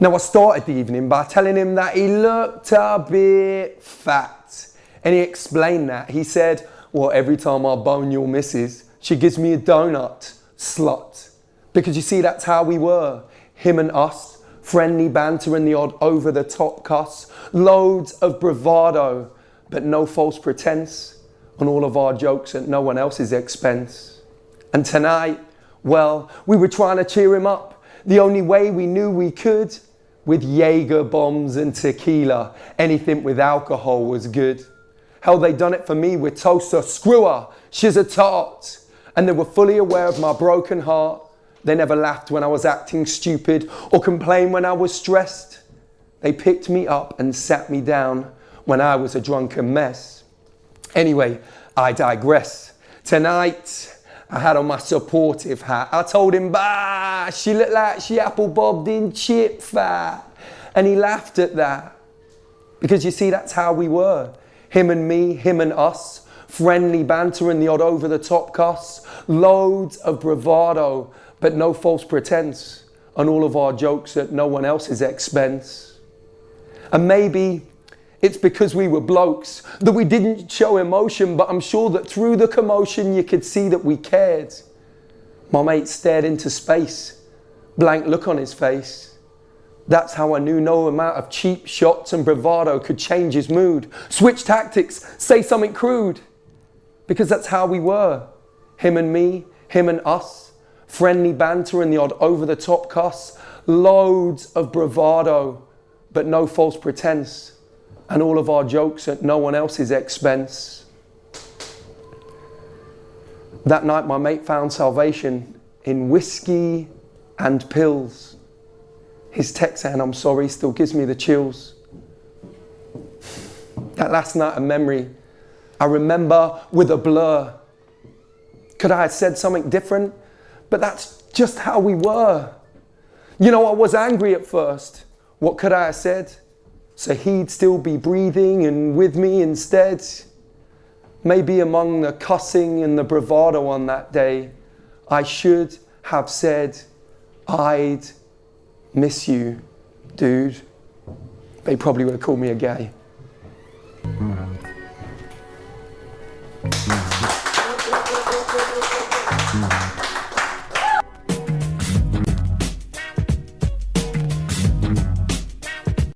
Now I started the evening by telling him that he looked a bit fat. And he explained that. He said, well, every time I bone your missus, she gives me a donut, slut. Because you see, that's how we were. Him and us, friendly banter and the odd over-the-top cuss. Loads of bravado, but no false pretense. On all of our jokes at no one else's expense. And tonight, well, we were trying to cheer him up the only way we knew we could, with Jaeger bombs and tequila. Anything with alcohol was good. Hell, they done it for me with toaster, screw her, she's a tart. And they were fully aware of my broken heart. They never laughed when I was acting stupid or complained when I was stressed. They picked me up and sat me down when I was a drunken mess. Anyway, I digress. Tonight, I had on my supportive hat. I told him, bah, she looked like she apple bobbed in chip fat. And he laughed at that. Because you see, that's how we were. Him and me, him and us. Friendly banter and the odd over-the-top cuss. Loads of bravado, but no false pretense. And all of our jokes at no one else's expense. And maybe it's because we were blokes that we didn't show emotion, but I'm sure that through the commotion you could see that we cared. My mate stared into space, blank look on his face. That's how I knew no amount of cheap shots and bravado could change his mood. Switch tactics, say something crude. Because that's how we were. Him and me, him and us. Friendly banter and the odd over-the-top cuss. Loads of bravado, but no false pretense. And all of our jokes at no one else's expense. That night my mate found salvation in whiskey and pills. His text saying I'm sorry still gives me the chills. That last night of memory, I remember with a blur. Could I have said something different? But that's just how we were. You know, I was angry at first. What could I have said? So he'd still be breathing and with me instead. Maybe among the cussing and the bravado on that day, I should have said, I'd miss you, dude. They probably would have called me a gay. Mm.